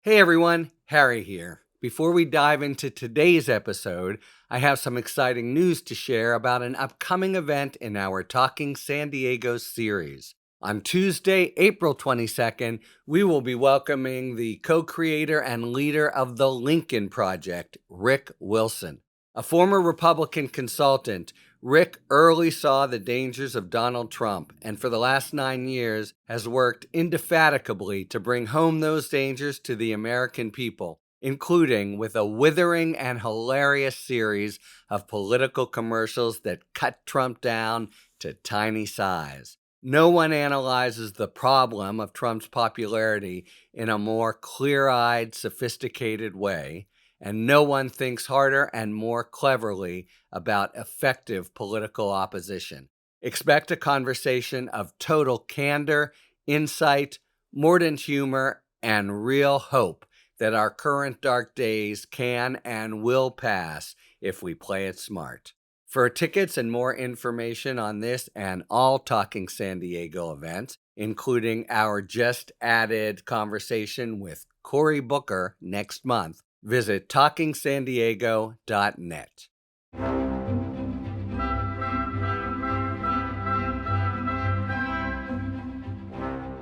Hey everyone, Harry here. Before we dive into today's episode, I have some exciting news to share about an upcoming event in our Talking San Diego series. On Tuesday, April 22nd, we will be welcoming the co-creator and leader of the Lincoln Project, Rick Wilson. A former Republican consultant, Rick early saw the dangers of Donald Trump and for the last 9 years has worked indefatigably to bring home those dangers to the American people, including with a withering and hilarious series of political commercials that cut Trump down to tiny size. No one analyzes the problem of Trump's popularity in a more clear-eyed, sophisticated way, and no one thinks harder and more cleverly about effective political opposition. Expect a conversation of total candor, insight, mordant humor, and real hope that our current dark days can and will pass if we play it smart. For tickets and more information on this and all Talking San Diego events, including our just added conversation with Cory Booker next month, visit talkingsandiego.net.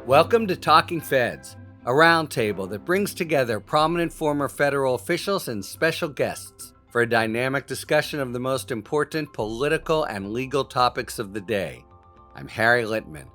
Welcome to Talking Feds, a roundtable that brings together prominent former federal officials and special guests for a dynamic discussion of the most important political and legal topics of the day. I'm Harry Littman.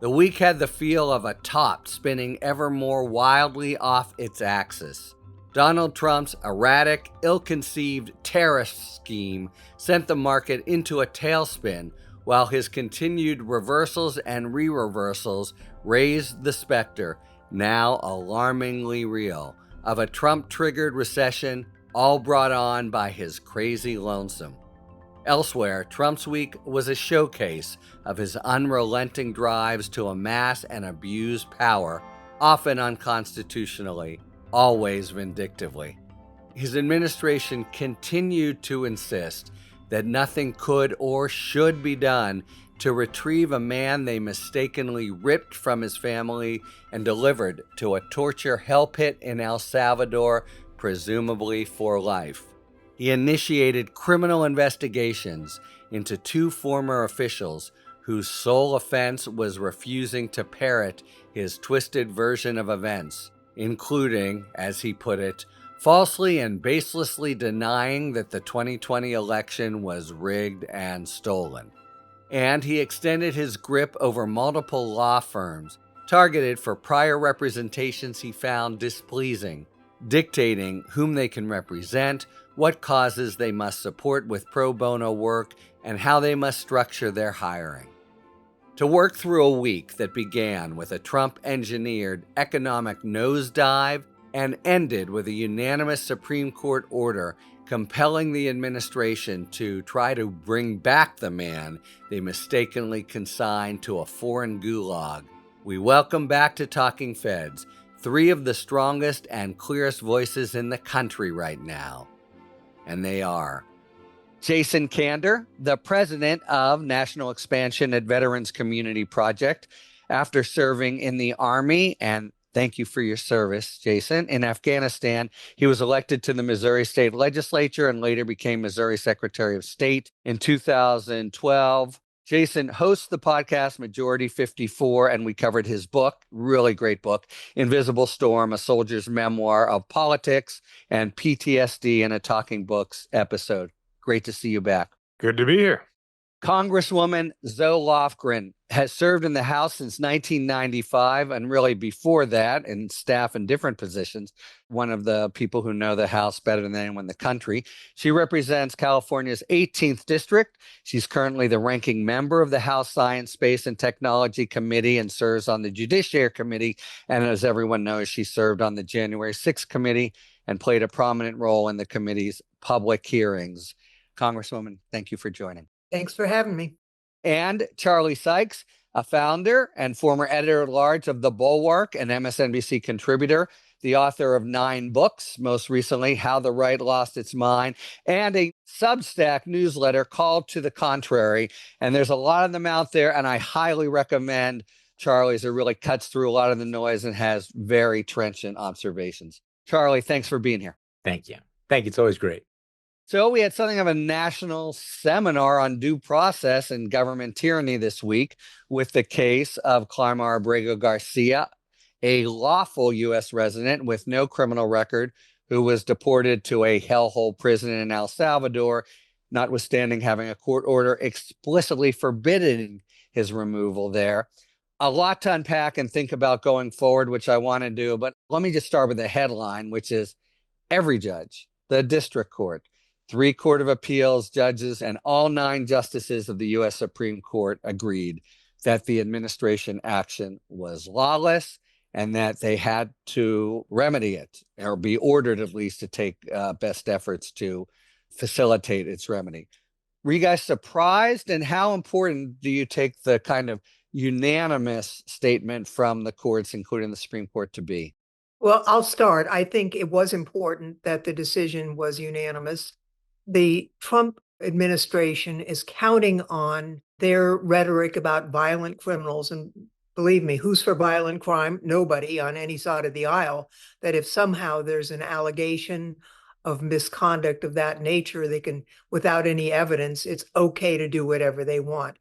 The week had the feel of a top spinning ever more wildly off its axis. Donald Trump's erratic, ill-conceived tariff scheme sent the market into a tailspin, while his continued reversals and re-reversals raised the specter, now alarmingly real, of a Trump-triggered recession, all brought on by his crazy lonesome. Elsewhere, Trump's week was a showcase of his unrelenting drives to amass and abuse power, often unconstitutionally, always vindictively. His administration continued to insist that nothing could or should be done to retrieve a man they mistakenly ripped from his family and delivered to a torture hell pit in El Salvador, presumably for life. He initiated criminal investigations into 2 former officials whose sole offense was refusing to parrot his twisted version of events, including, as he put it, falsely and baselessly denying that the 2020 election was rigged and stolen. And he extended his grip over multiple law firms, targeted for prior representations he found displeasing, dictating whom they can represent, what causes they must support with pro bono work, and how they must structure their hiring. To work through a week that began with a Trump-engineered economic nosedive and ended with a unanimous Supreme Court order compelling the administration to try to bring back the man they mistakenly consigned to a foreign gulag, we welcome back to Talking Feds 3 of the strongest and clearest voices in the country right now. And they are Jason Kander, the president of National Expansion at Veterans Community Project. After serving in the Army, and thank you for your service, Jason, in Afghanistan, he was elected to the Missouri State Legislature and later became Missouri Secretary of State in 2012. Jason hosts the podcast Majority 54, and we covered his book, really great book, Invisible Storm, A Soldier's Memoir of Politics and PTSD in a Talking Books episode. Great to see you back. Good to be here. Congresswoman Zoe Lofgren has served in the House since 1995, and really before that in staff in different positions. One of the people who know the House better than anyone in the country. She represents California's 18th District. She's currently the ranking member of the House Science, Space, and Technology Committee and serves on the Judiciary Committee. And as everyone knows, she served on the January 6th Committee and played a prominent role in the committee's public hearings. Congresswoman, thank you for joining. Thanks for having me. And Charlie Sykes, a founder and former editor-at-large of The Bulwark and MSNBC contributor, the author of 9 books, most recently How the Right Lost Its Mind, and a Substack newsletter called To the Contrary. And there's a lot of them out there, and I highly recommend Charlie's, who really cuts through a lot of the noise and has very trenchant observations. Charlie, thanks for being here. Thank you. Thank you. It's always great. So we had something of a national seminar on due process and government tyranny this week with the case of Climar Bgo Garcia, a lawful U.S. resident with no criminal record who was deported to a hellhole prison in El Salvador, notwithstanding having a court order explicitly forbidding his removal there. A lot to unpack and think about going forward, which I want to do. But let me just start with the headline, which is every judge, the district court, 3 Court of Appeals judges, and all 9 justices of the U.S. Supreme Court agreed that the administration action was lawless and that they had to remedy it, or be ordered at least to take best efforts to facilitate its remedy. Were you guys surprised? And how important do you take the kind of unanimous statement from the courts, including the Supreme Court, to be? Well, I'll start. I think it was important that the decision was unanimous. The Trump administration is counting on their rhetoric about violent criminals. And believe me, who's for violent crime? Nobody on any side of the aisle. That if somehow there's an allegation of misconduct of that nature, they can, without any evidence, it's okay to do whatever they want.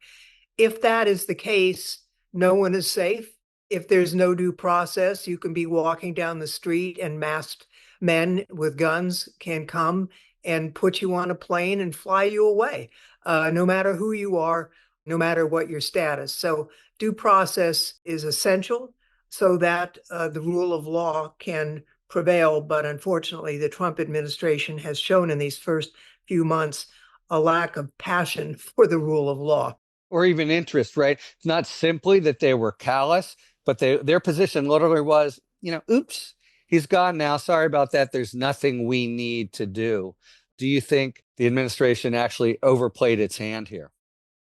If that is the case, no one is safe. If there's no due process, you can be walking down the street and masked men with guns can come and put you on a plane and fly you away, no matter who you are, no matter what your status. So due process is essential so that the rule of law can prevail. But unfortunately, the Trump administration has shown in these first few months a lack of passion for the rule of law. Or even interest, right? It's not simply that they were callous, but their position literally was, oops, he's gone now. Sorry about that. There's nothing we need to do. Do you think the administration actually overplayed its hand here?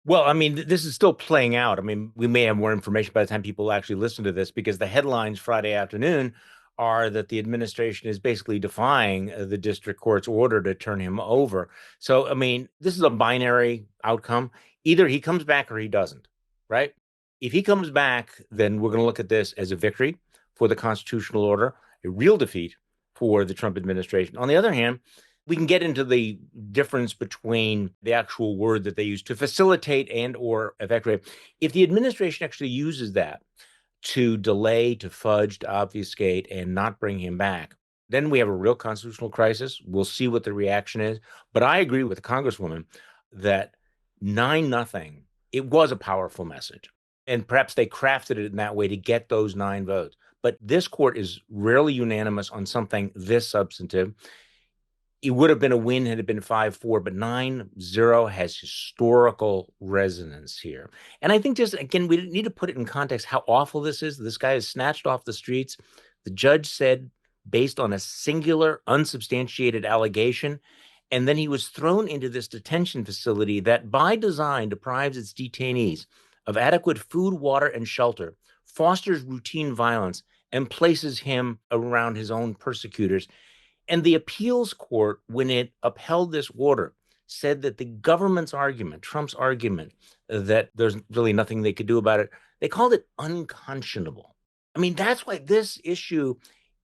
Well, I mean, this is still playing out. I mean, we may have more information by the time people actually listen to this, because the headlines Friday afternoon are that the administration is basically defying the district court's order to turn him over. So, I mean, this is a binary outcome. Either he comes back or he doesn't, right? If he comes back, then we're going to look at this as a victory for the constitutional order, a real defeat for the Trump administration. On the other hand, we can get into the difference between the actual word that they use to facilitate and or effectuate. If the administration actually uses that to delay, to fudge, to obfuscate, and not bring him back, then we have a real constitutional crisis. We'll see what the reaction is. But I agree with the Congresswoman that 9-0, it was a powerful message. And perhaps they crafted it in that way to get those 9 votes. But this court is rarely unanimous on something this substantive. It would have been a win had it been 5-4, but 9-0 has historical resonance here. And I think just, again, we need to put it in context how awful this is. This guy is snatched off the streets. The judge said, based on a singular, unsubstantiated allegation, and then he was thrown into this detention facility that by design deprives its detainees of adequate food, water, and shelter, fosters routine violence, and places him around his own persecutors. And the appeals court, when it upheld this order, said that the government's argument, Trump's argument, that there's really nothing they could do about it, they called it unconscionable. I mean, that's why this issue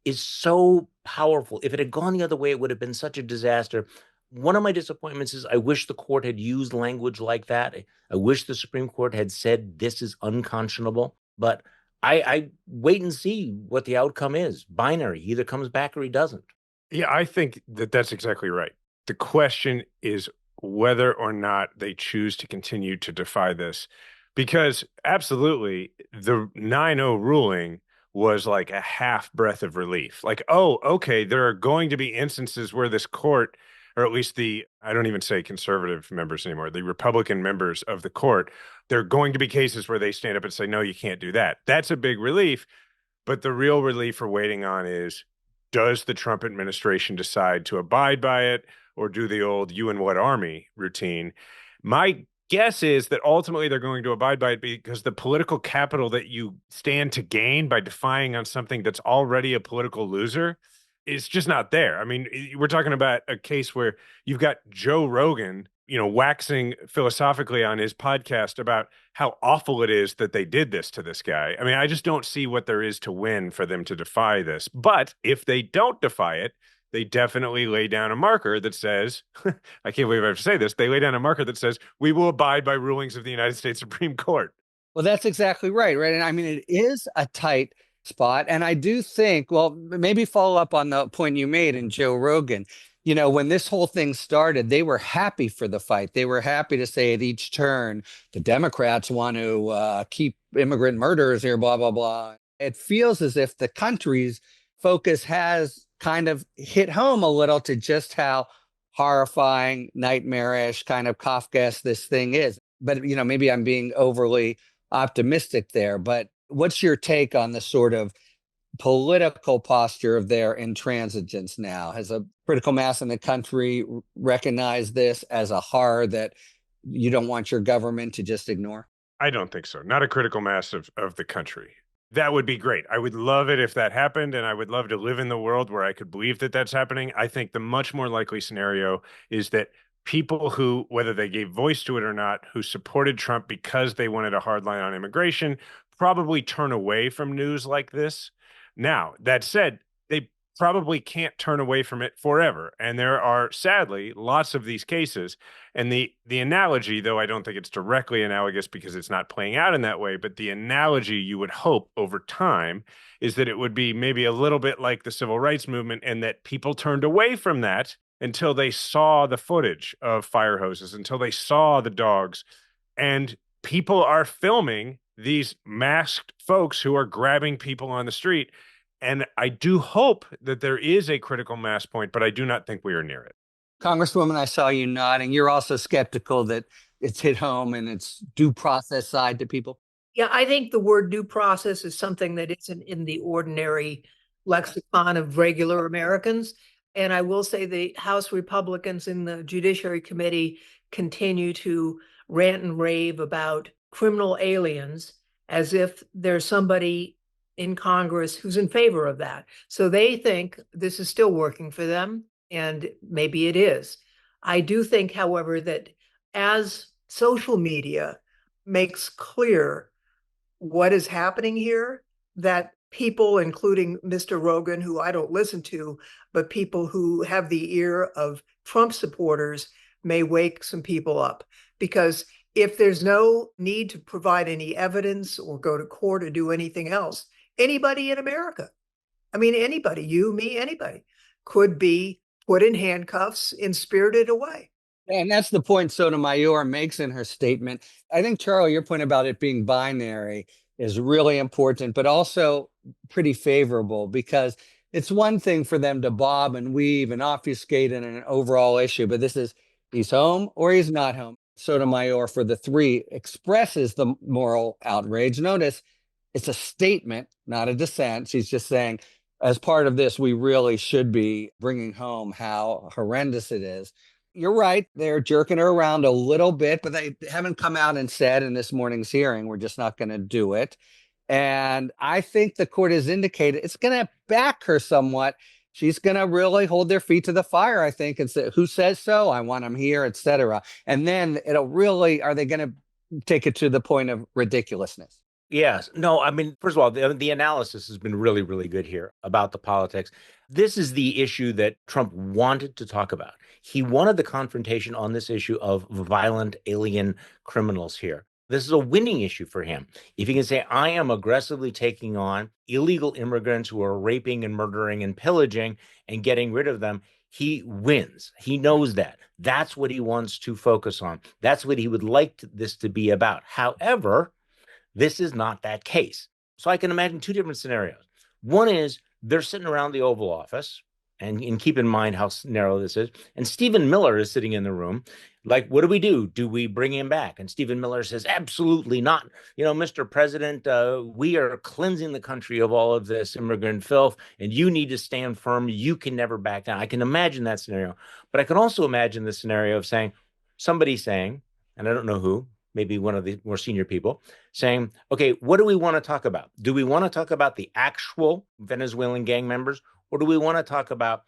is so powerful. If it had gone the other way, it would have been such a disaster. One of my disappointments is I wish the court had used language like that. I wish the Supreme Court had said this is unconscionable. But I wait and see what the outcome is. Binary, he either comes back or he doesn't. Yeah, I think that that's exactly right. The question is whether or not they choose to continue to defy this, because absolutely the 9-0 ruling was like a half breath of relief. Like, oh, okay, there are going to be instances where this court, or at least I don't even say conservative members anymore, the Republican members of the court, there are going to be cases where they stand up and say, no, you can't do that. That's a big relief. But the real relief we're waiting on is, does the Trump administration decide to abide by it, or do the old "you and what army" routine? My guess is that ultimately they're going to abide by it, because the political capital that you stand to gain by defying on something that's already a political loser is just not there. I mean, we're talking about a case where you've got Joe Rogan, waxing philosophically on his podcast about how awful it is that they did this to this guy. I mean, I just don't see what there is to win for them to defy this. But if they don't defy it, they definitely lay down a marker that says, I can't believe I have to say this, they lay down a marker that says, we will abide by rulings of the United States Supreme Court. Well, that's exactly right. And I mean, it is a tight spot. And I do think, well, maybe follow up on the point you made in Joe Rogan. When this whole thing started, they were happy for the fight. They were happy to say at each turn, the Democrats want to keep immigrant murderers here, blah, blah, blah. It feels as if the country's focus has kind of hit home a little to just how horrifying, nightmarish, kind of Kafkaesque this thing is. But, maybe I'm being overly optimistic there. But what's your take on the sort of political posture of their intransigence now? Has a critical mass in the country recognized this as a horror that you don't want your government to just ignore? I don't think so. Not a critical mass of the country. That would be great. I would love it if that happened, and I would love to live in the world where I could believe that that's happening. I think the much more likely scenario is that people who, whether they gave voice to it or not, who supported Trump because they wanted a hard line on immigration, probably turn away from news like this. Now, that said, they probably can't turn away from it forever. And there are, sadly, lots of these cases. And the analogy, though I don't think it's directly analogous because it's not playing out in that way, but the analogy you would hope over time is that it would be maybe a little bit like the civil rights movement, and that people turned away from that until they saw the footage of fire hoses, until they saw the dogs. And people are filming these masked folks who are grabbing people on the street. And I do hope that there is a critical mass point, but I do not think we are near it. Congresswoman, I saw you nodding. You're also skeptical that it's hit home and it's due process side to people? Yeah, I think the word due process is something that isn't in the ordinary lexicon of regular Americans. And I will say the House Republicans in the Judiciary Committee continue to rant and rave about criminal aliens as if there's somebody in Congress who's in favor of that. So they think this is still working for them, and maybe it is. I do think, however, that as social media makes clear what is happening here, that people, including Mr. Rogan, who I don't listen to, but people who have the ear of Trump supporters may wake some people up. Because if there's no need to provide any evidence or go to court or do anything else, anybody in America, I mean, anybody, you, me, anybody, could be put in handcuffs and spirited away. And that's the point Sotomayor makes in her statement. I think, Charlie, your point about it being binary is really important, but also pretty favorable, because it's one thing for them to bob and weave and obfuscate in an overall issue, but this is he's home or he's not home. Sotomayor, for the three, expresses the moral outrage. Notice it's a statement, not a dissent. She's just saying, as part of this, we really should be bringing home how horrendous it is. You're right. They're jerking her around a little bit, but they haven't come out and said in this morning's hearing, we're just not going to do it. And I think the court has indicated it's going to back her somewhat. She's going to really hold their feet to the fire, I think, and say, who says so? I want them here, et cetera. And then it'll really, are they going to take it to the point of ridiculousness? Yes. No, I mean, first of all, the analysis has been really, really good here about the politics. This is the issue that Trump wanted to talk about. He wanted the confrontation on this issue of violent alien criminals here. This is a winning issue for him. If he can say, I am aggressively taking on illegal immigrants who are raping and murdering and pillaging and getting rid of them, he wins. He knows that. That's what he wants to focus on. That's what he would like this to be about. However, this is not that case. So I can imagine two different scenarios. One is they're sitting around the Oval Office, and keep in mind how narrow this is. And Stephen Miller is sitting in the room. Like, what do? Do we bring him back? And Stephen Miller says, absolutely not. Mr. President, we are cleansing the country of all of this immigrant filth, and you need to stand firm. You can never back down. I can imagine that scenario. But I can also imagine the scenario of somebody saying, and I don't know who, maybe one of the more senior people, saying, okay, what do we want to talk about? Do we want to talk about the actual Venezuelan gang members, or do we want to talk about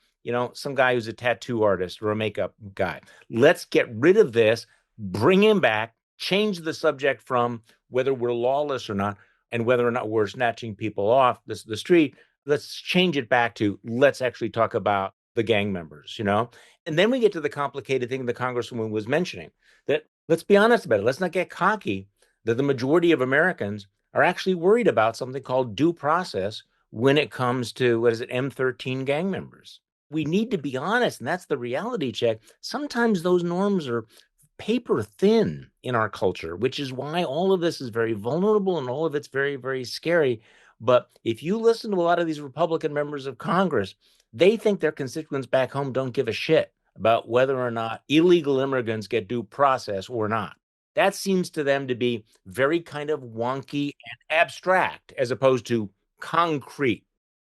some guy who's a tattoo artist or a makeup guy. Let's get rid of this, bring him back, change the subject from whether we're lawless or not and whether or not we're snatching people off the street. Let's change it back to let's actually talk about the gang members, And then we get to the complicated thing the Congresswoman was mentioning, that let's be honest about it. Let's not get cocky that the majority of Americans are actually worried about something called due process when it comes to, M13 gang members. We need to be honest, and that's the reality check. Sometimes those norms are paper thin in our culture, which is why all of this is very vulnerable and all of it's very, very scary. But if you listen to a lot of these Republican members of Congress, they think their constituents back home don't give a shit about whether or not illegal immigrants get due process or not. That seems to them to be very kind of wonky and abstract as opposed to concrete.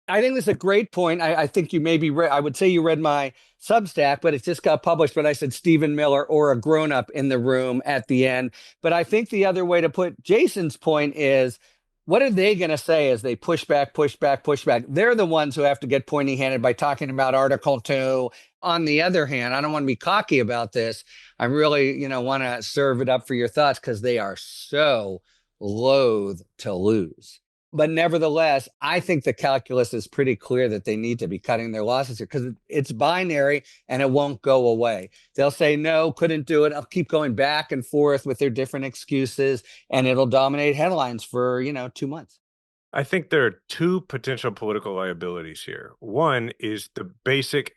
I think this is a great point. I think you maybe I would say you read my Substack, but it just got published. But I said Stephen Miller or a grown-up in the room at the end. But I think the other way to put Jason's point is, what are they going to say as they push back, push back, push back? They're the ones who have to get pointy-handed by talking about Article 2. On the other hand, I don't want to be cocky about this. I really, want to serve it up for your thoughts because they are so loath to lose. But nevertheless, I think the calculus is pretty clear that they need to be cutting their losses here because it's binary and it won't go away. They'll say, no, couldn't do it. I'll keep going back and forth with their different excuses and it'll dominate headlines for, 2 months. I think there are two potential political liabilities here. One is the basic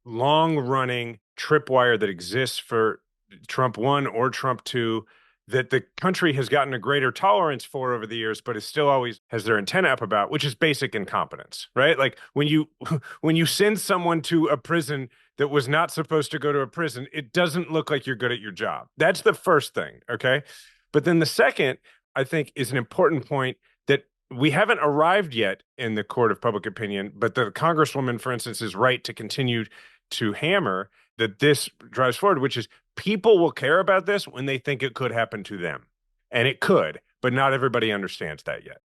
long-running tripwire that exists for Trump 1 or Trump 2 that the country has gotten a greater tolerance for over the years, but it still always has their antenna up about, which is basic incompetence, right? Like when you send someone to a prison that was not supposed to go to a prison, it doesn't look like you're good at your job. That's the first thing, okay? But then the second, I think, is an important point that we haven't arrived yet in the court of public opinion, but the Congresswoman, for instance, is right to continue to hammer that this drives forward, which is people will care about this when they think it could happen to them. And it could, but not everybody understands that yet.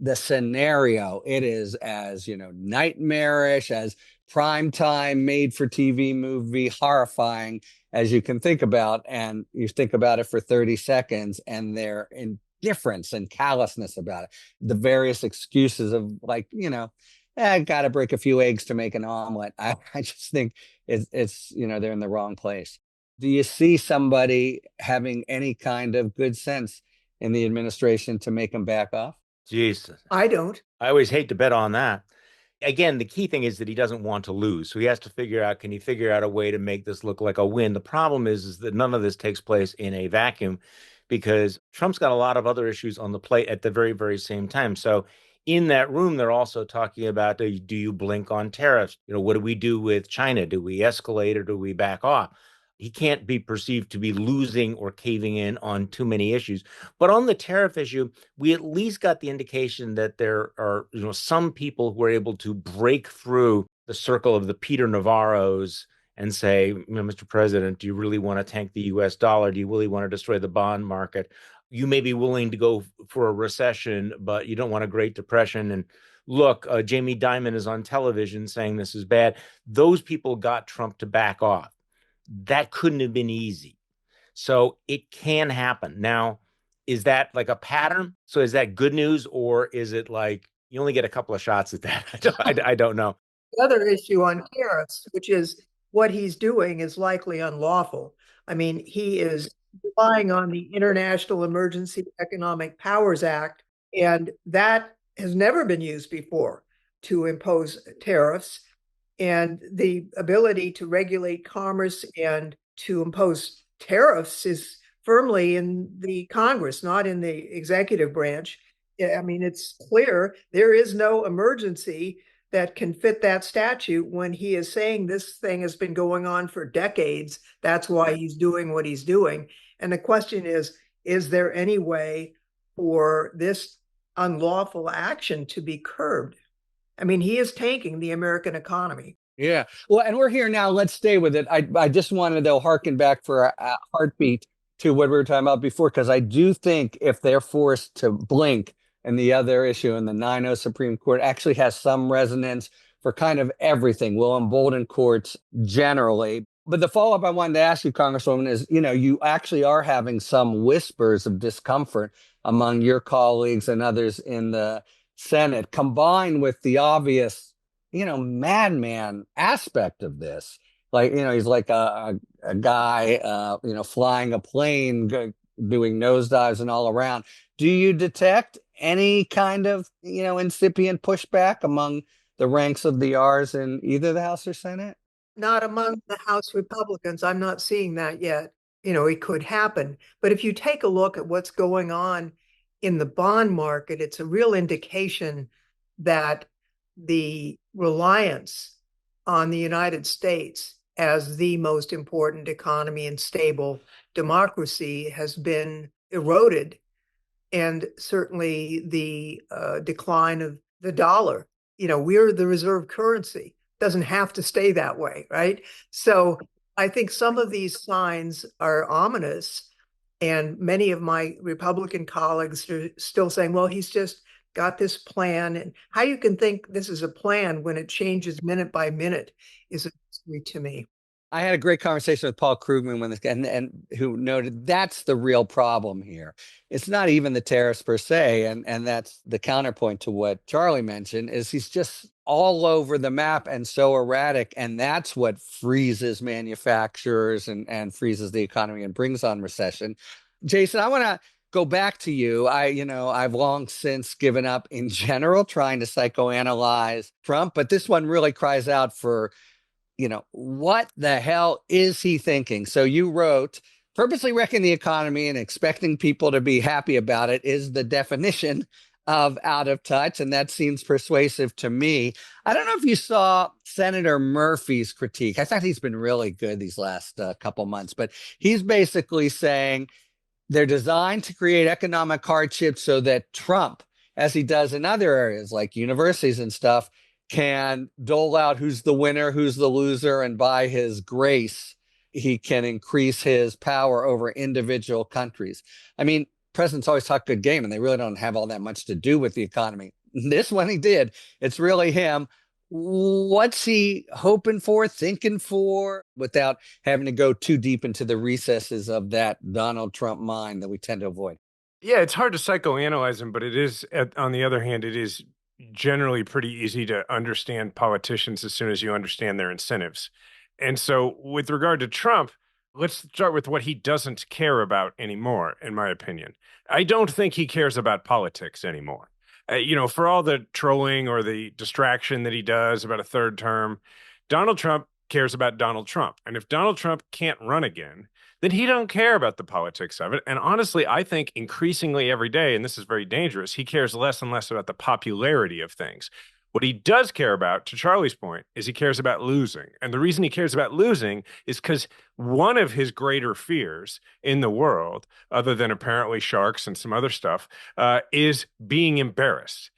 The scenario, it is as, nightmarish, as primetime made for TV movie, horrifying as you can think about. And you think about it for 30 seconds and their indifference and callousness about it. The various excuses of I got to break a few eggs to make an omelet. I just think it's they're in the wrong place. Do you see somebody having any kind of good sense in the administration to make them back off? Jesus. I don't. I always hate to bet on that. Again, the key thing is that he doesn't want to lose. So he has to can he figure out a way to make this look like a win? The problem is that none of this takes place in a vacuum because Trump's got a lot of other issues on the plate at the very, very same time. So in that room, they're also talking about, do you blink on tariffs? What do we do with China? Do we escalate or do we back off? He can't be perceived to be losing or caving in on too many issues. But on the tariff issue, we at least got the indication that there are some people who are able to break through the circle of the Peter Navarros and say, Mr. President, do you really want to tank the US dollar? Do you really want to destroy the bond market? You may be willing to go for a recession, but you don't want a Great Depression. And look, Jamie Dimon is on television saying this is bad. Those people got Trump to back off. That couldn't have been easy. So it can happen. Now, is that like a pattern? So is that good news or is it like you only get a couple of shots at that? I don't know. The other issue on tariffs, which is what he's doing is likely unlawful. I mean, he is relying on the International Emergency Economic Powers Act, and that has never been used before to impose tariffs. And the ability to regulate commerce and to impose tariffs is firmly in the Congress, not in the executive branch. I mean, it's clear there is no emergency that can fit that statute when he is saying this thing has been going on for decades. That's why he's doing what he's doing. And the question is there any way for this unlawful action to be curbed? I mean, he is tanking the American economy. Yeah. Well, and we're here now. Let's stay with it. I just wanted to harken back for a heartbeat to what we were talking about before, because I do think if they're forced to blink and the other issue in the 9-0 Supreme Court actually has some resonance for kind of everything, will embolden courts generally. But the follow-up I wanted to ask you, Congresswoman, is, you actually are having some whispers of discomfort among your colleagues and others in the Senate, combined with the obvious, madman aspect of this. Like, he's like a guy, flying a plane, doing nosedives and all around. Do you detect any kind of, incipient pushback among the ranks of the R's in either the House or Senate? Not among the House Republicans. I'm not seeing that yet. It could happen. But if you take a look at what's going on in the bond market, it's a real indication that the reliance on the United States as the most important economy and stable democracy has been eroded. And certainly the decline of the dollar. We're the reserve currency. Doesn't have to stay that way, right? So I think some of these signs are ominous. And many of my Republican colleagues are still saying, well, he's just got this plan. And how you can think this is a plan when it changes minute by minute is a mystery to me. I had a great conversation with Paul Krugman when this guy, and who noted that's the real problem here. It's not even the tariffs per se, and that's the counterpoint to what Charlie mentioned, is he's just all over the map and so erratic, and that's what freezes manufacturers and freezes the economy and brings on recession. Jason, I want to go back to you. I've long since given up in general trying to psychoanalyze Trump, but this one really cries out for, what the hell is he thinking? So you wrote, purposely wrecking the economy and expecting people to be happy about it is the definition of out of touch. And that seems persuasive to me. I don't know if you saw Senator Murphy's critique. I thought he's been really good these last couple months, but he's basically saying they're designed to create economic hardship so that Trump, as he does in other areas like universities and stuff, can dole out who's the winner, who's the loser, and by his grace, he can increase his power over individual countries. I mean, presidents always talk good game, and they really don't have all that much to do with the economy. This one he did. It's really him. What's he hoping for, thinking for, without having to go too deep into the recesses of that Donald Trump mind that we tend to avoid? Yeah, it's hard to psychoanalyze him, but it is, on the other hand, it is generally pretty easy to understand politicians as soon as you understand their incentives. And so with regard to Trump, let's start with what he doesn't care about anymore, in my opinion. I don't think he cares about politics anymore. For all the trolling or the distraction that he does about a third term, Donald Trump cares about Donald Trump. And if Donald Trump can't run again, then he don't care about the politics of it. And honestly, I think increasingly every day, and this is very dangerous, he cares less and less about the popularity of things. What he does care about, to Charlie's point, is he cares about losing. And the reason he cares about losing is because one of his greater fears in the world, other than apparently sharks and some other stuff, is being embarrassed.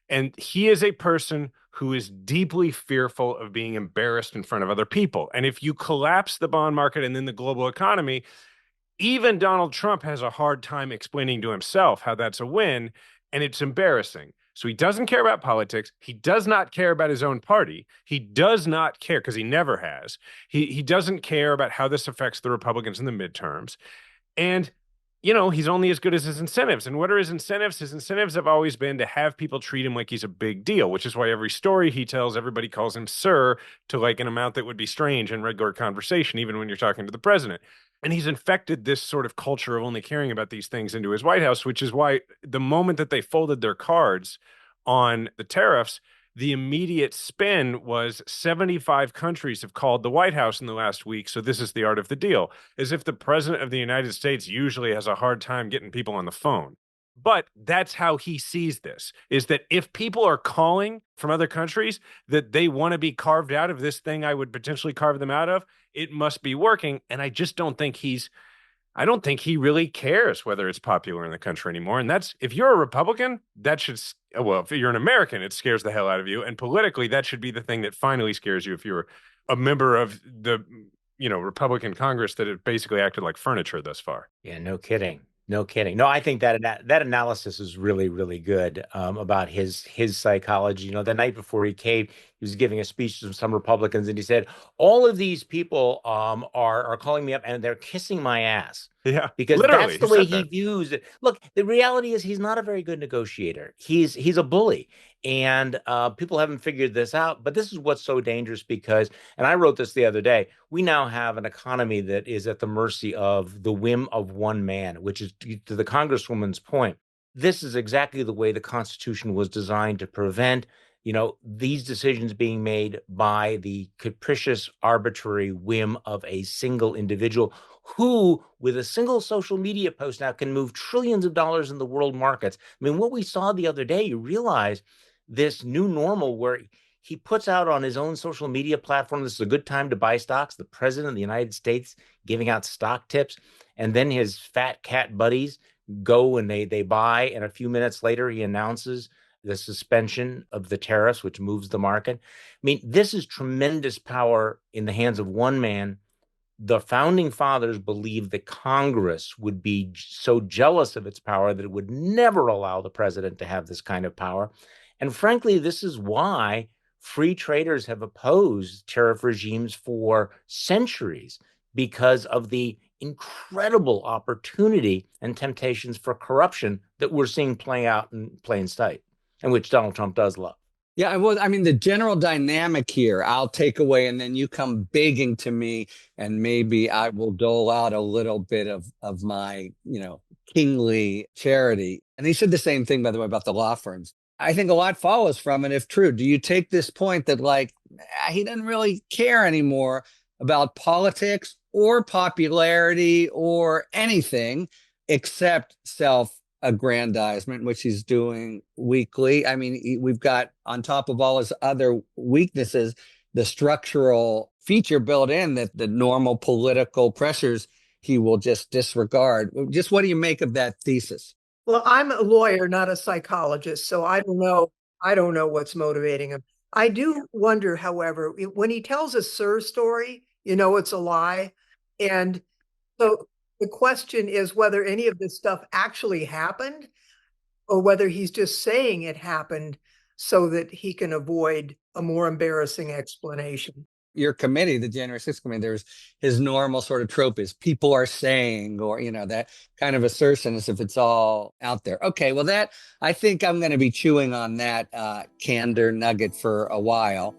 And he is a person who is deeply fearful of being embarrassed in front of other people. And if you collapse the bond market and then the global economy, even Donald Trump has a hard time explaining to himself how that's a win, and it's embarrassing. So he doesn't care about politics. He does not care about his own party. He does not care, because he never has. He doesn't care about how this affects the Republicans in the midterms. And he's only as good as his incentives. And what are his incentives? His incentives have always been to have people treat him like he's a big deal, which is why every story he tells, everybody calls him sir, to like an amount that would be strange in regular conversation, even when you're talking to the president. And he's infected this sort of culture of only caring about these things into his White House, which is why the moment that they folded their cards on the tariffs, the immediate spin was 75 countries have called the White House in the last week. So this is the art of the deal, as if the president of the United States usually has a hard time getting people on the phone. But that's how he sees this, is that if people are calling from other countries that they want to be carved out of this thing I would potentially carve them out of, it must be working. And I just don't think I don't think he really cares whether it's popular in the country anymore. And that's, if you're a Republican, that should, well, if you're an American, it scares the hell out of you. And politically, that should be the thing that finally scares you if you're a member of the, Republican Congress that have basically acted like furniture thus far. Yeah, no kidding. No kidding. No, I think that analysis is really, really good about his psychology. The night before he came, he was giving a speech to some Republicans, and he said, "All of these people are calling me up, and they're kissing my ass." Yeah, Because literally, that's the he way said he that. views it. Look, the reality is he's not a very good negotiator. He's a bully, and people haven't figured this out. But this is what's so dangerous because, and I wrote this the other day, we now have an economy that is at the mercy of the whim of one man, which is to the Congresswoman's point. This is exactly the way the Constitution was designed to prevent these decisions being made by the capricious, arbitrary whim of a single individual who, with a single social media post now, can move trillions of dollars in the world markets. I mean, what we saw the other day, you realize this new normal where he puts out on his own social media platform, this is a good time to buy stocks, the president of the United States giving out stock tips, and then his fat cat buddies go and they buy, and a few minutes later he announces the suspension of the tariffs, which moves the market. I mean, this is tremendous power in the hands of one man. The founding fathers believed that Congress would be so jealous of its power that it would never allow the president to have this kind of power. And frankly, this is why free traders have opposed tariff regimes for centuries, because of the incredible opportunity and temptations for corruption that we're seeing playing out in plain sight, and which Donald Trump does love. Yeah, well, I mean, the general dynamic here, I'll take away, and then you come begging to me, and maybe I will dole out a little bit of my, kingly charity. And he said the same thing, by the way, about the law firms. I think a lot follows from it, if true. Do you take this point that, he doesn't really care anymore about politics or popularity or anything except self-aggrandizement, which he's doing weekly? I mean, we've got, on top of all his other weaknesses, the structural feature built in that the normal political pressures he will just disregard. Just what do you make of that thesis? Well, I'm a lawyer, not a psychologist, so I don't know. I don't know what's motivating him. I do wonder, however, when he tells a Sir story, it's a lie. And so the question is whether any of this stuff actually happened or whether he's just saying it happened so that he can avoid a more embarrassing explanation. Your committee, the January 6th committee, there's his normal sort of trope is people are saying, or, that kind of assertion as if it's all out there. Okay, well, I think I'm going to be chewing on that Kander nugget for a while.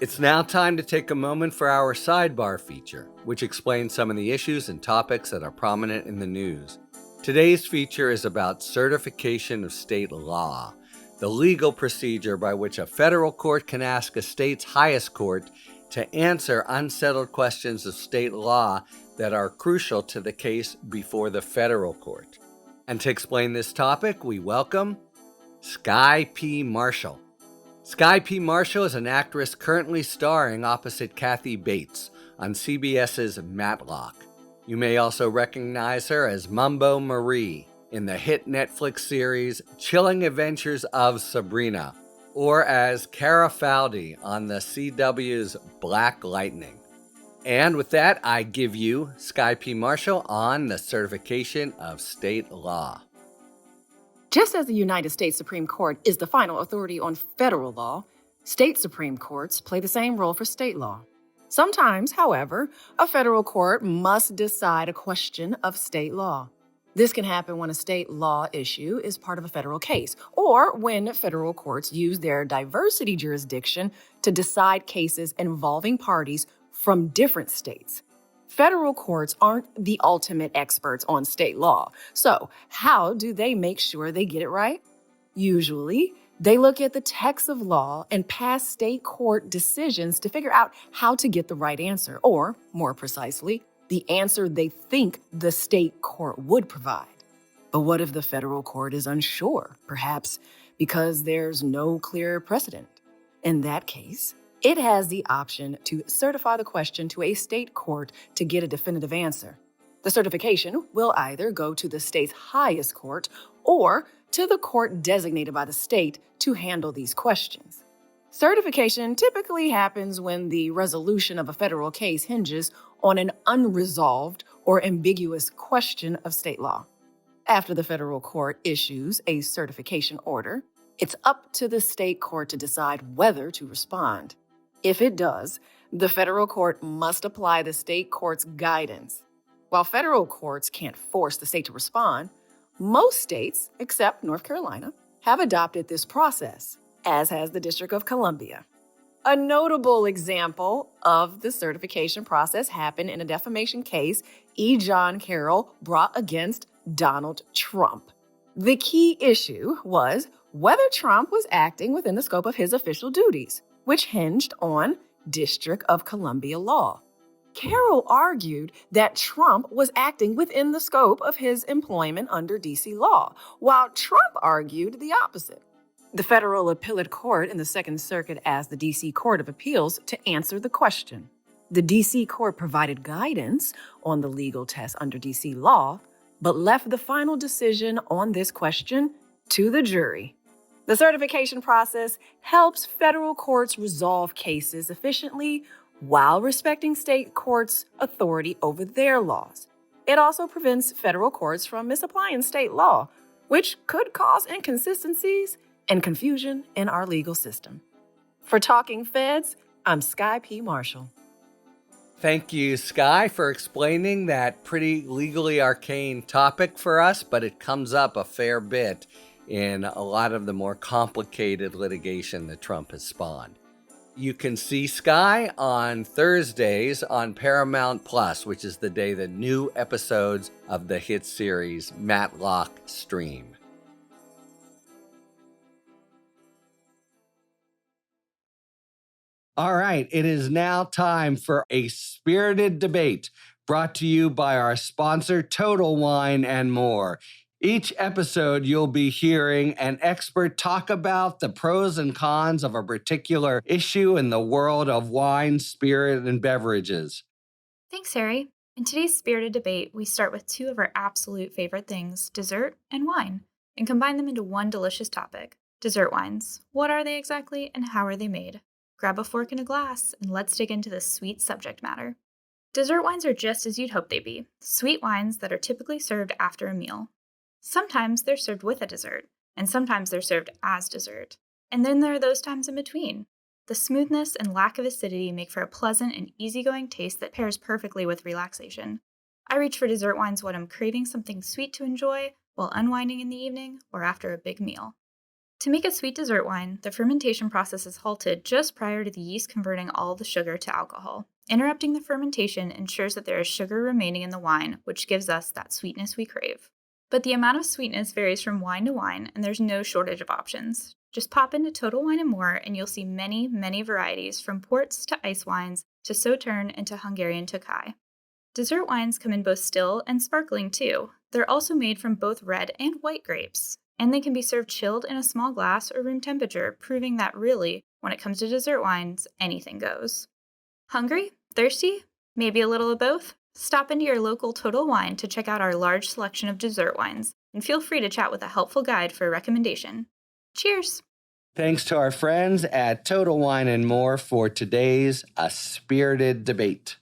It's now time to take a moment for our Sidebar feature, which explains some of the issues and topics that are prominent in the news. Today's feature is about certification of state law, the legal procedure by which a federal court can ask a state's highest court to answer unsettled questions of state law that are crucial to the case before the federal court. And to explain this topic, we welcome Sky P. Marshall. Sky P. Marshall is an actress currently starring opposite Kathy Bates on CBS's Matlock. You may also recognize her as Mumbo Marie in the hit Netflix series Chilling Adventures of Sabrina, or as Cara Faldi on the CW's Black Lightning. And with that, I give you Sky P. Marshall on the certification of state law. Just as the United States Supreme Court is the final authority on federal law, state Supreme Courts play the same role for state law. Sometimes, however, a federal court must decide a question of state law. This can happen when a state law issue is part of a federal case, or when federal courts use their diversity jurisdiction to decide cases involving parties from different states. Federal courts aren't the ultimate experts on state law, so how do they make sure they get it right? Usually, they look at the text of law and past state court decisions to figure out how to get the right answer, or, more precisely, the answer they think the state court would provide. But what if the federal court is unsure, perhaps because there's no clear precedent? In that case, it has the option to certify the question to a state court to get a definitive answer. The certification will either go to the state's highest court or to the court designated by the state to handle these questions. Certification typically happens when the resolution of a federal case hinges on an unresolved or ambiguous question of state law. After the federal court issues a certification order, it's up to the state court to decide whether to respond. If it does, the federal court must apply the state court's guidance. While federal courts can't force the state to respond, most states, except North Carolina, have adopted this process, as has the District of Columbia. A notable example of the certification process happened in a defamation case E. John Carroll brought against Donald Trump. The key issue was whether Trump was acting within the scope of his official duties, which hinged on District of Columbia law. Carroll argued that Trump was acting within the scope of his employment under D.C. law, while Trump argued the opposite. The federal appellate court in the Second Circuit asked the D.C. Court of Appeals to answer the question. The D.C. Court provided guidance on the legal test under D.C. law, but left the final decision on this question to the jury. The certification process helps federal courts resolve cases efficiently while respecting state courts' authority over their laws. It also prevents federal courts from misapplying state law, which could cause inconsistencies and confusion in our legal system. For Talking Feds, I'm Sky P. Marshall. Thank you, Sky, for explaining that pretty legally arcane topic for us, but it comes up a fair bit in a lot of the more complicated litigation that Trump has spawned. You can see Sky on Thursdays on Paramount Plus, which is the day that new episodes of the hit series Matlock stream. All right, it is now time for a spirited debate brought to you by our sponsor, Total Wine and More. Each episode, you'll be hearing an expert talk about the pros and cons of a particular issue in the world of wine, spirit, and beverages. Thanks, Harry. In today's spirited debate, we start with two of our absolute favorite things, dessert and wine, and combine them into one delicious topic, dessert wines. What are they exactly, and how are they made? Grab a fork and a glass, and let's dig into this sweet subject matter. Dessert wines are just as you'd hope they'd be, sweet wines that are typically served after a meal. Sometimes they're served with a dessert, and sometimes they're served as dessert. And then there are those times in between. The smoothness and lack of acidity make for a pleasant and easygoing taste that pairs perfectly with relaxation. I reach for dessert wines when I'm craving something sweet to enjoy while unwinding in the evening or after a big meal. To make a sweet dessert wine, the fermentation process is halted just prior to the yeast converting all the sugar to alcohol. Interrupting the fermentation ensures that there is sugar remaining in the wine, which gives us that sweetness we crave. But the amount of sweetness varies from wine to wine, and there's no shortage of options. Just pop into Total Wine & More, and you'll see many, many varieties, from ports to ice wines to Sauterne and to Hungarian Tokaj. Dessert wines come in both still and sparkling, too. They're also made from both red and white grapes, and they can be served chilled in a small glass or room temperature, proving that really, when it comes to dessert wines, anything goes. Hungry? Thirsty? Maybe a little of both? Stop into your local Total Wine to check out our large selection of dessert wines, and feel free to chat with a helpful guide for a recommendation. Cheers! Thanks to our friends at Total Wine and More for today's A Spirited Debate.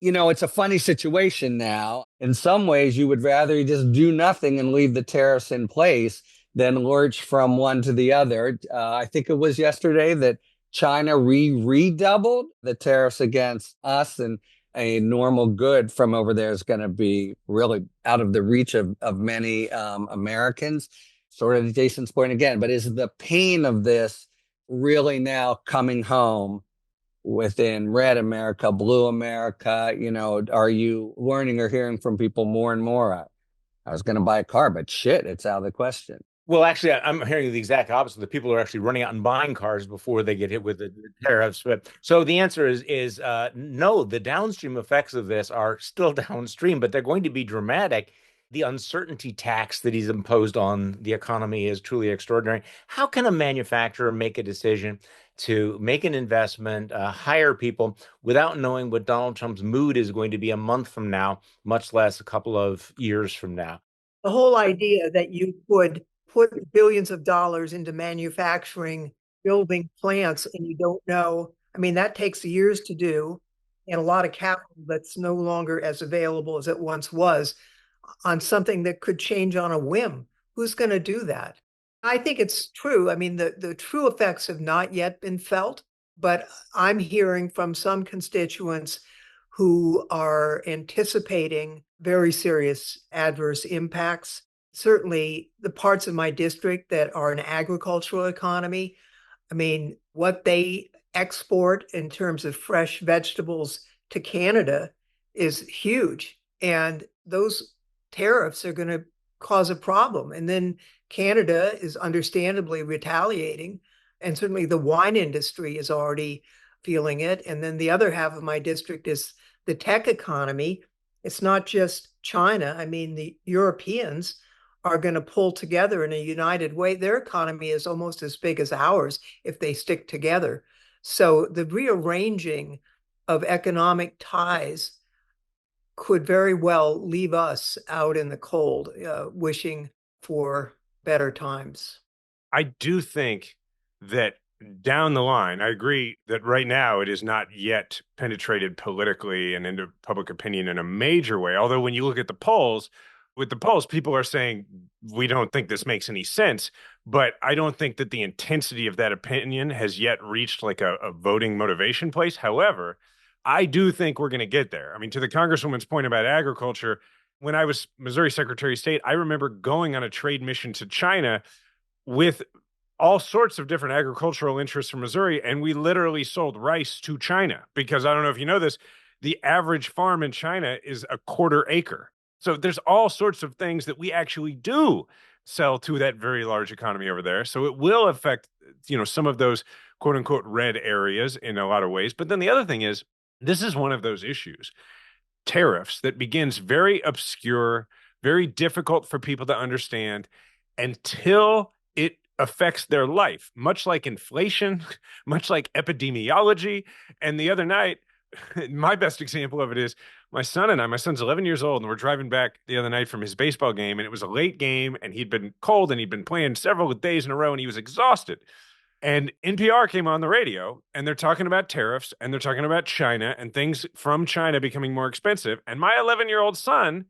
You know, it's a funny situation now. In some ways, you would rather just do nothing and leave the tariffs in place than lurch from one to the other. I think it was yesterday that China redoubled the tariffs against us, and a normal good from over there is going to be really out of the reach of many Americans. Sort of to Jason's point again, but is the pain of this really now coming home within red America, blue America? You know, are you learning or hearing from people more and more? I was going to buy a car, but shit, it's out of the question. Well, actually, I'm hearing the exact opposite. The people are actually running out and buying cars before they get hit with the tariffs. But so the answer is no. The downstream effects of this are still downstream, but they're going to be dramatic. The uncertainty tax that he's imposed on the economy is truly extraordinary. How can a manufacturer make a decision to make an investment, hire people, without knowing what Donald Trump's mood is going to be a month from now, much less a couple of years from now? The whole idea that you could put billions of dollars into manufacturing building plants and you don't know. I mean, that takes years to do and a lot of capital that's no longer as available as it once was on something that could change on a whim. Who's going to do that? I think it's true. I mean, the true effects have not yet been felt, but I'm hearing from some constituents who are anticipating very serious adverse impacts. Certainly, the parts of my district that are an agricultural economy, I mean, what they export in terms of fresh vegetables to Canada is huge. And those tariffs are going to cause a problem. And then Canada is understandably retaliating. And certainly the wine industry is already feeling it. And then the other half of my district is the tech economy. It's not just China. I mean, the Europeans are going to pull together in a united way. Their economy is almost as big as ours if they stick together. So the rearranging of economic ties could very well leave us out in the cold, wishing for better times. I do think that down the line, I agree that right now it is not yet penetrated politically and into public opinion in a major way. Although when you look at the polls, with the polls, people are saying, we don't think this makes any sense. But I don't think that the intensity of that opinion has yet reached like a voting motivation place. However, I do think we're going to get there. I mean, to the Congresswoman's point about agriculture, when I was Missouri Secretary of State, I remember going on a trade mission to China with all sorts of different agricultural interests from Missouri, and we literally sold rice to China because I don't know if you know this, the average farm in China is a quarter acre. So there's all sorts of things that we actually do sell to that very large economy over there. So it will affect, some of those quote unquote red areas in a lot of ways. But then the other thing is, this is one of those issues, tariffs, that begins very obscure, very difficult for people to understand until it affects their life, much like inflation, much like epidemiology. And the other night, my best example of it is my son's 11 years old, and we're driving back the other night from his baseball game, and it was a late game, and he'd been cold, and he'd been playing several days in a row, and he was exhausted. And NPR came on the radio, and they're talking about tariffs, and they're talking about China and things from China becoming more expensive. And my 11-year-old son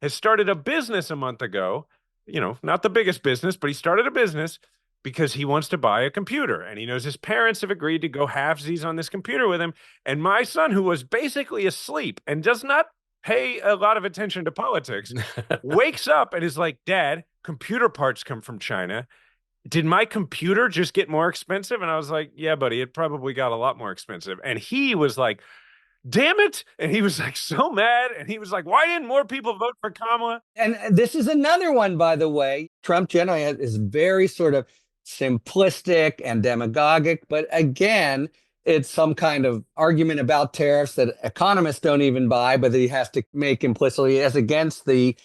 has started a business a month ago, not the biggest business, but he started a business because he wants to buy a computer, and he knows his parents have agreed to go halvesies on this computer with him. And my son, who was basically asleep and does not pay a lot of attention to politics, wakes up and is like, Dad, computer parts come from China. Did my computer just get more expensive? And I was like, yeah, buddy, it probably got a lot more expensive. And he was like, damn it. And he was like so mad. And he was like, why didn't more people vote for Kamala? And this is another one, by the way. Trump generally is very sort of simplistic and demagogic. But again, it's some kind of argument about tariffs that economists don't even buy, but that he has to make implicitly as against the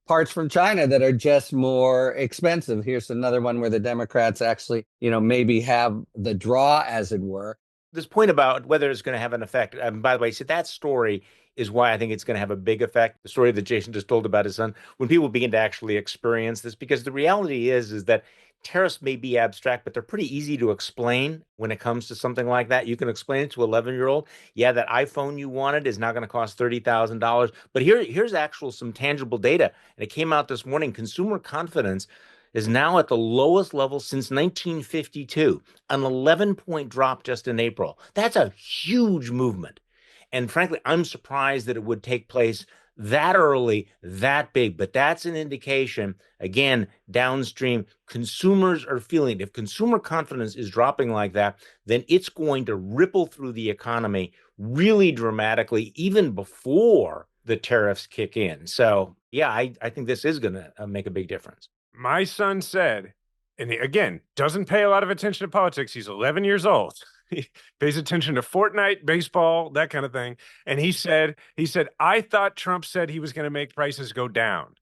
parts from China that are just more expensive. Here's another one where the Democrats actually, maybe have the draw, as it were. This point about whether it's going to have an effect, by the way, so that story is why I think it's going to have a big effect. The story that Jason just told about his son, when people begin to actually experience this, because the reality is that tariffs may be abstract, but they're pretty easy to explain when it comes to something like that. You can explain it to an 11-year-old. Yeah, that iPhone you wanted is now going to cost $30,000. But here's actual some tangible data. And it came out this morning. Consumer confidence is now at the lowest level since 1952, an 11-point drop just in April. That's a huge movement. And frankly, I'm surprised that it would take place that early, that big. But that's an indication, again, downstream, consumers are feeling it. If consumer confidence is dropping like that, then it's going to ripple through the economy really dramatically, even before the tariffs kick in. So, yeah, I think this is going to make a big difference. My son said, and he, again, doesn't pay a lot of attention to politics. He's 11 years old. He pays attention to Fortnite, baseball, that kind of thing. And he said, I thought Trump said he was going to make prices go down.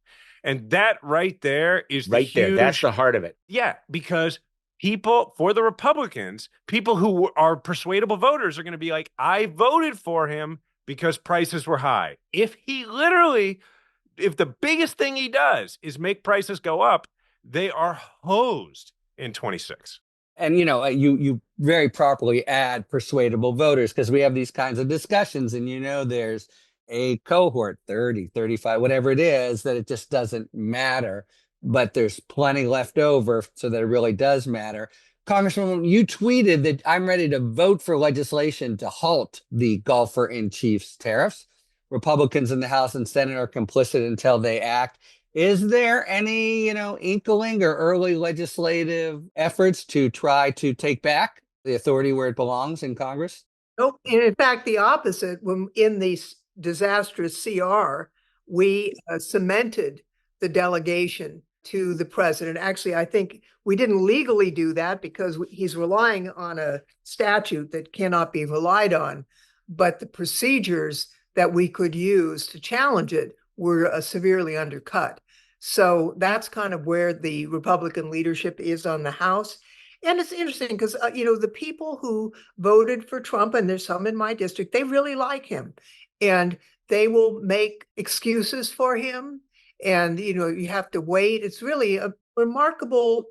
And that right there is right there. That's the heart of it. Yeah, because people, for the Republicans, people who are persuadable voters are going to be like, I voted for him because prices were high. If the biggest thing he does is make prices go up, they are hosed in 26. And, you very properly add persuadable voters, because we have these kinds of discussions and, there's a cohort, 30, 35, whatever it is, that it just doesn't matter, but there's plenty left over so that it really does matter. Congresswoman, you tweeted that I'm ready to vote for legislation to halt the golfer-in-chief's tariffs. Republicans in the House and Senate are complicit until they act. Is there any, inkling or early legislative efforts to try to take back the authority where it belongs in Congress? No, and in fact, the opposite. When in the disastrous CR, we cemented the delegation to the president. Actually, I think we didn't legally do that because he's relying on a statute that cannot be relied on. But the procedures that we could use to challenge it were severely undercut. So that's kind of where the Republican leadership is on the House. And it's interesting because, the people who voted for Trump, and there's some in my district, they really like him. And they will make excuses for him. And, you have to wait. It's really a remarkable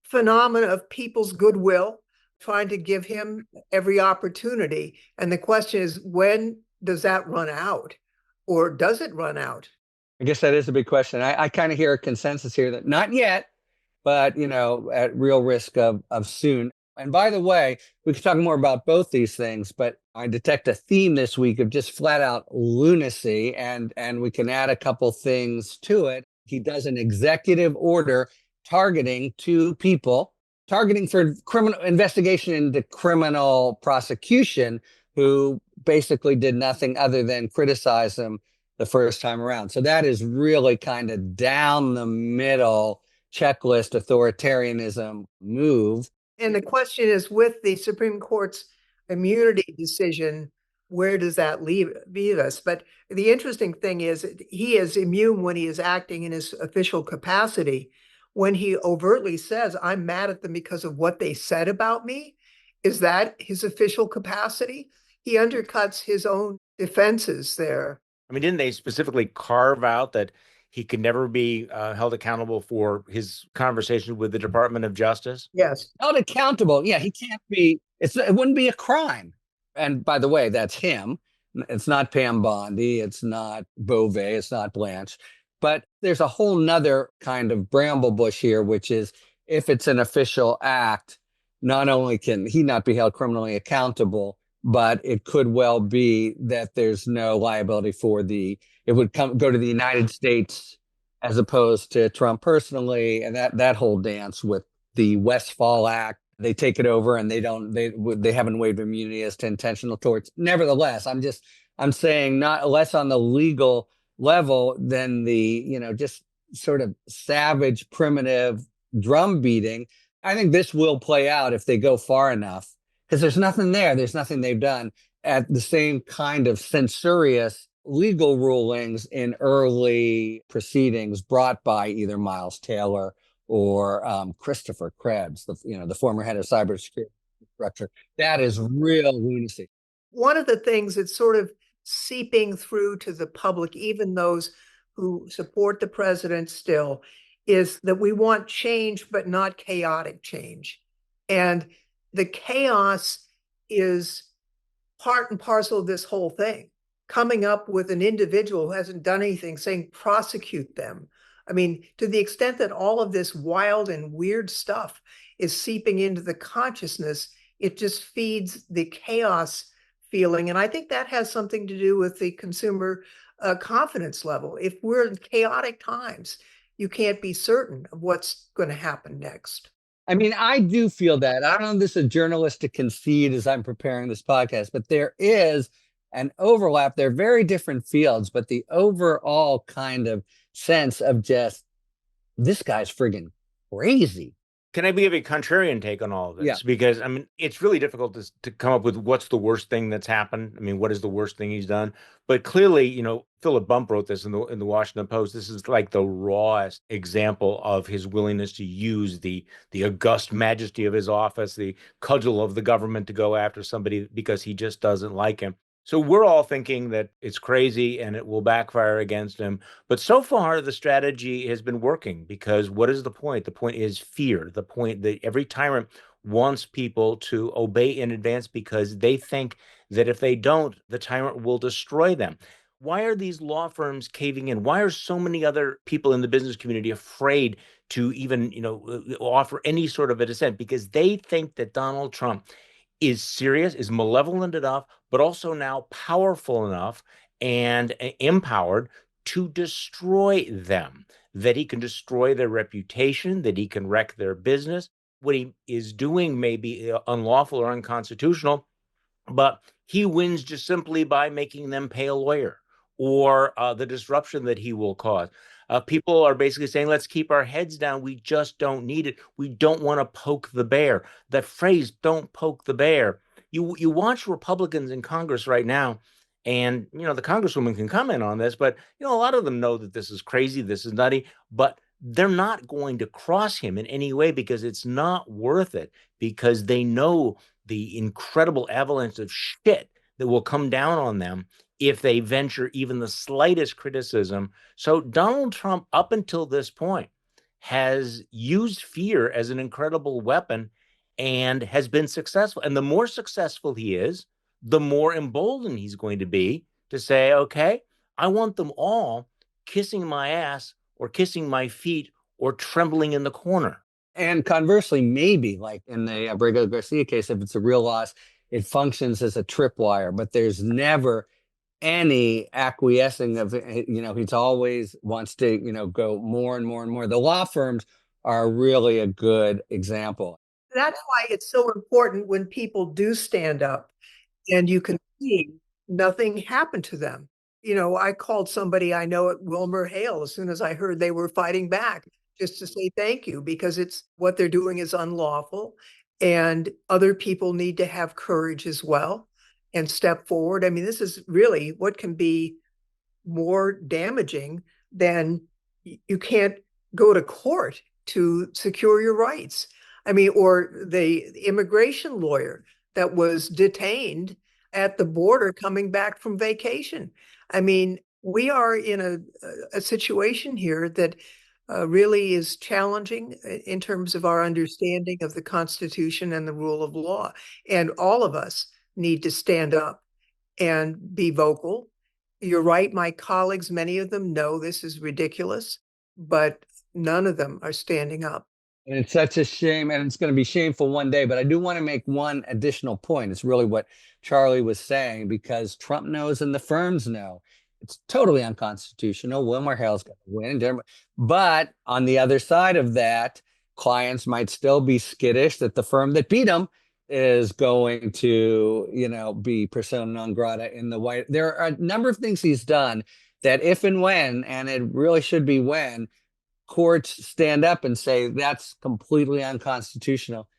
phenomenon of people's goodwill, trying to give him every opportunity. And the question is, when does that run out? Or does it run out? I guess that is a big question. I kind of hear a consensus here that not yet, but, at real risk of soon. And by the way, we could talk more about both these things, but I detect a theme this week of just flat out lunacy, and we can add a couple things to it. He does an executive order targeting two people, targeting for criminal investigation into criminal prosecution, who basically did nothing other than criticize him the first time around. So that is really kind of down the middle checklist authoritarianism move. And the question is, with the Supreme Court's immunity decision, where does that leave us? But the interesting thing is, he is immune when he is acting in his official capacity. When he overtly says, I'm mad at them because of what they said about me, is that his official capacity? He undercuts his own defenses there. I mean, didn't they specifically carve out that he could never be held accountable for his conversation with the Department of Justice? Yes. Held accountable. Yeah, he can't be. It wouldn't be a crime. And by the way, that's him. It's not Pam Bondi. It's not Beauvais. It's not Blanche. But there's a whole nother kind of bramble bush here, which is, if it's an official act, not only can he not be held criminally accountable, but it could well be that there's no liability for it would go to the United States as opposed to Trump personally. And that whole dance with the Westfall Act, they take it over and they haven't waived immunity as to intentional torts. Nevertheless, I'm saying not less on the legal level than the, just sort of savage, primitive drum beating. I think this will play out if they go far enough, because there's nothing there. There's nothing they've done at the same kind of censorious legal rulings in early proceedings brought by either Miles Taylor or Christopher Krebs, the former head of cybersecurity structure. That is real lunacy. One of the things that's sort of seeping through to the public, even those who support the president still, is that we want change, but not chaotic change. And the chaos is part and parcel of this whole thing. Coming up with an individual who hasn't done anything, saying prosecute them. I mean, to the extent that all of this wild and weird stuff is seeping into the consciousness, it just feeds the chaos feeling. And I think that has something to do with the consumer confidence level. If we're in chaotic times, you can't be certain of what's going to happen next. I mean, I do feel that. I don't know if this is a journalistic conceit as I'm preparing this podcast, but there is an overlap. They're very different fields, but the overall kind of sense of just, this guy's friggin' crazy. Can I give a contrarian take on all of this? Yeah. Because, I mean, it's really difficult to come up with what's the worst thing that's happened. I mean, what is the worst thing he's done? But clearly, Philip Bump wrote this in the Washington Post. This is like the rawest example of his willingness to use the august majesty of his office, the cudgel of the government, to go after somebody because he just doesn't like him. So we're all thinking that it's crazy and it will backfire against him. But so far, the strategy has been working, because what is the point? The point is fear. The point that every tyrant wants people to obey in advance because they think that if they don't, the tyrant will destroy them. Why are these law firms caving in? Why are so many other people in the business community afraid to even, offer any sort of a dissent? Because they think that Donald Trump is serious, is malevolent enough, but also now powerful enough and empowered to destroy them, that he can destroy their reputation, that he can wreck their business. What he is doing may be unlawful or unconstitutional, but he wins just simply by making them pay a lawyer, or the disruption that he will cause. People are basically saying, let's keep our heads down. We just don't need it. We don't want to poke the bear. That phrase, don't poke the bear. You watch Republicans in Congress right now, and the Congresswoman can comment on this, but a lot of them know that this is crazy, this is nutty, but they're not going to cross him in any way because it's not worth it, because they know the incredible avalanche of shit that will come down on them if they venture even the slightest criticism. So Donald Trump, up until this point, has used fear as an incredible weapon and has been successful. And the more successful he is, the more emboldened he's going to be to say, okay, I want them all kissing my ass or kissing my feet or trembling in the corner. And conversely, maybe like in the Bgo Garcia case, if it's a real loss, it functions as a tripwire, but there's never any acquiescing of, he's always wants to, go more and more and more. The law firms are really a good example. That's why it's so important when people do stand up and you can see nothing happened to them. I called somebody I know at Wilmer Hale as soon as I heard they were fighting back, just to say thank you, because it's what they're doing is unlawful, and other people need to have courage as well and step forward. I mean, this is really what can be more damaging than you can't go to court to secure your rights. I mean, or the immigration lawyer that was detained at the border coming back from vacation. I mean, we are in a situation here that really is challenging in terms of our understanding of the Constitution and the rule of law. And all of us need to stand up and be vocal. You're right, my colleagues, many of them know this is ridiculous, but none of them are standing up. And it's such a shame, and it's going to be shameful one day. But I do want to make one additional point. It's really what Charlie was saying, because Trump knows and the firms know it's totally unconstitutional. Wilmer Hale's going to win. But on the other side of that, clients might still be skittish that the firm that beat him is going to, be persona non grata in the White. There are a number of things he's done that if and when, and it really should be when, courts stand up and say that's completely unconstitutional,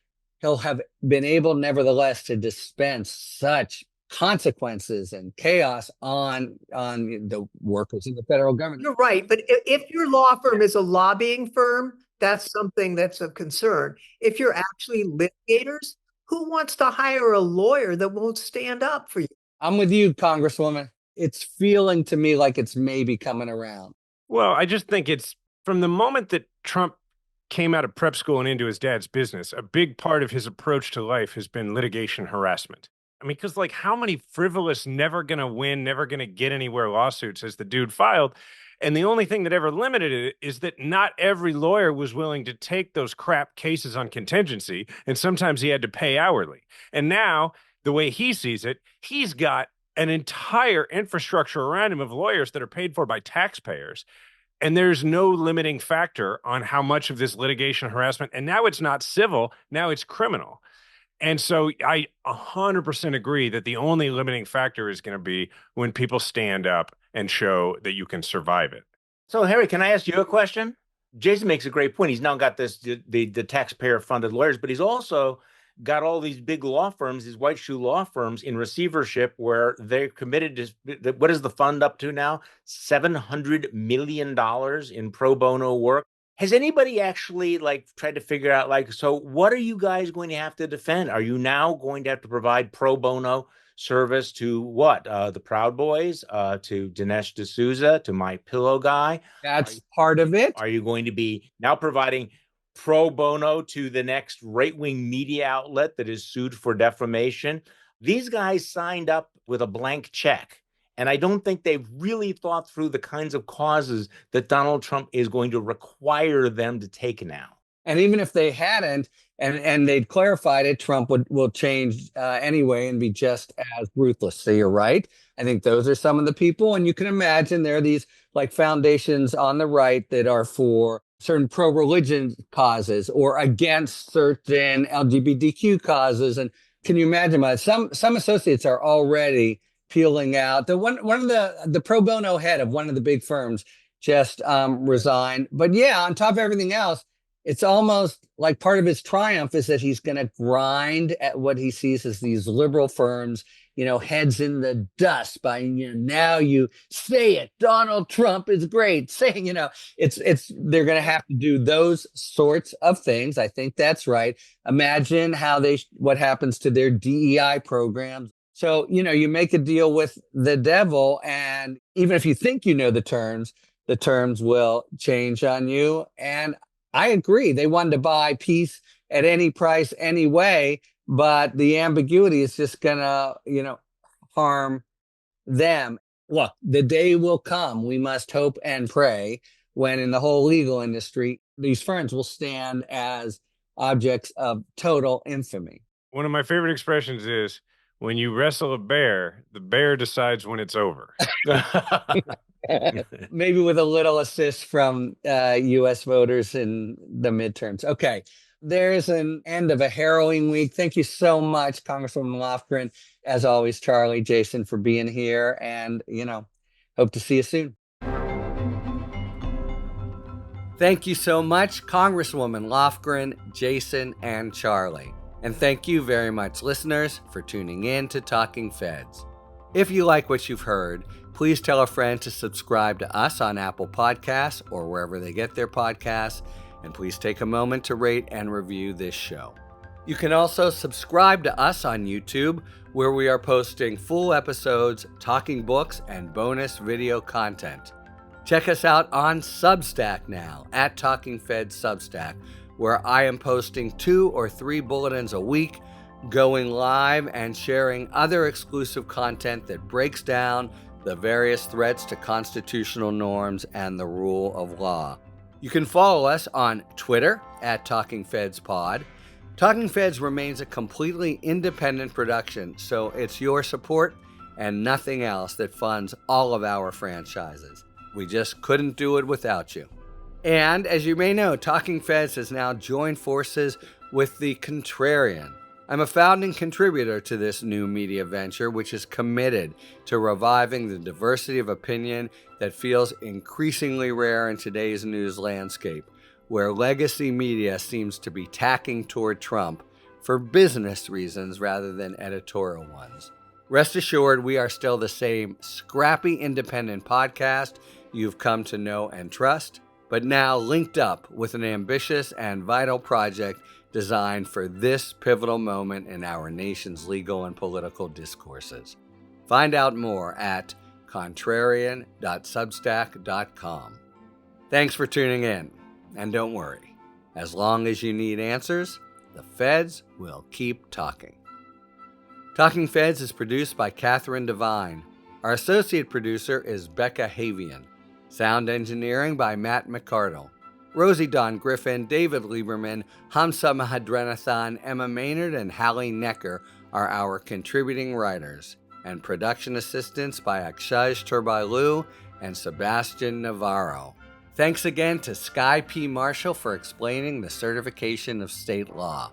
he'll have been able nevertheless to dispense such consequences and chaos on the workers in the federal government. You're right, but if your law firm is a lobbying firm, that's something that's of concern. If you're actually litigators, who wants to hire a lawyer that won't stand up for you? I'm with you, Congresswoman. It's feeling to me like it's maybe coming around. Well, I just think it's from the moment that Trump came out of prep school and into his dad's business, a big part of his approach to life has been litigation harassment. I mean, because how many frivolous, never going to win, never going to get anywhere lawsuits has the dude filed? And the only thing that ever limited it is that not every lawyer was willing to take those crap cases on contingency. And sometimes he had to pay hourly. And now, the way he sees it, he's got an entire infrastructure around him of lawyers that are paid for by taxpayers. And there's no limiting factor on how much of this litigation harassment. And now it's not civil, now it's criminal. And so I 100% agree that the only limiting factor is going to be when people stand up and show that you can survive it. So, Harry, can I ask you a question? Jason makes a great point. He's now got the taxpayer-funded lawyers, but he's also got all these big law firms, these white shoe law firms in receivership where they're committed to, what is the fund up to now? $700 million in pro bono work. Has anybody actually tried to figure out so what are you guys going to have to defend? Are you now going to have to provide pro bono service to what? The Proud Boys, to Dinesh D'Souza, to My Pillow Guy? That's part of it. Are you going to be now providing pro bono to the next right-wing media outlet that is sued for defamation. These guys signed up with a blank check. And I don't think they've really thought through the kinds of causes that Donald Trump is going to require them to take now. And even if they hadn't, and they'd clarified it, Trump will change anyway and be just as ruthless. So you're right. I think those are some of the people. And you can imagine there are these like foundations on the right that are for certain pro-religion causes or against certain LGBTQ causes. And can you imagine some associates are already peeling out. One of the pro bono head of one of the big firms just resigned. But yeah, on top of everything else, it's almost like part of his triumph is that he's going to grind at what he sees as these liberal firms, heads in the dust by, now you say it, Donald Trump is great. Saying, they're going to have to do those sorts of things. I think that's right. Imagine what happens to their DEI programs. So, you make a deal with the devil, and even if you think you know the terms will change on you. And I agree. They wanted to buy peace at any price anyway, but the ambiguity is just gonna, harm them. Look, the day will come, we must hope and pray, when in the whole legal industry, these firms will stand as objects of total infamy. One of my favorite expressions is, when you wrestle a bear, the bear decides when it's over. Maybe with a little assist from U.S. voters in the midterms. Okay, there's an end of a harrowing week. Thank you so much, Congresswoman Lofgren. As always, Charlie, Jason, for being here. And, hope to see you soon. Thank you so much, Congresswoman Lofgren, Jason, and Charlie. And thank you very much, listeners, for tuning in to Talking Feds. If you like what you've heard, please tell a friend to subscribe to us on Apple Podcasts or wherever they get their podcasts, and please take a moment to rate and review this show. You can also subscribe to us on YouTube, where we are posting full episodes, talking books, and bonus video content. Check us out on Substack now, at Talking Feds Substack, where I am posting 2 or 3 bulletins a week, going live and sharing other exclusive content that breaks down the various threats to constitutional norms and the rule of law. You can follow us on Twitter at Talking Feds Pod. Talking Feds remains a completely independent production, so it's your support and nothing else that funds all of our franchises. We just couldn't do it without you. And as you may know, Talking Feds has now joined forces with The Contrarian. I'm a founding contributor to this new media venture, which is committed to reviving the diversity of opinion that feels increasingly rare in today's news landscape, where legacy media seems to be tacking toward Trump for business reasons rather than editorial ones. Rest assured, we are still the same scrappy independent podcast you've come to know and trust, but now linked up with an ambitious and vital project designed for this pivotal moment in our nation's legal and political discourses. Find out more at contrarian.substack.com. Thanks for tuning in, and don't worry, as long as you need answers, the Feds will keep talking. Talking Feds is produced by Catherine Devine. Our associate producer is Becca Havian. Sound engineering by Matt McCardle. Rosie Dawn Griffin, David Lieberman, Hamza Mahadrenathan, Emma Maynard, and Hallie Necker are our contributing writers, and production assistance by Akshaj Turbailu and Sebastian Navarro. Thanks again to Sky P. Marshall for explaining the certification of state law.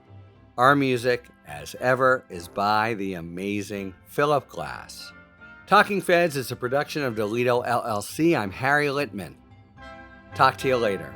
Our music, as ever, is by the amazing Philip Glass. Talking Feds is a production of Delito LLC. I'm Harry Littman. Talk to you later.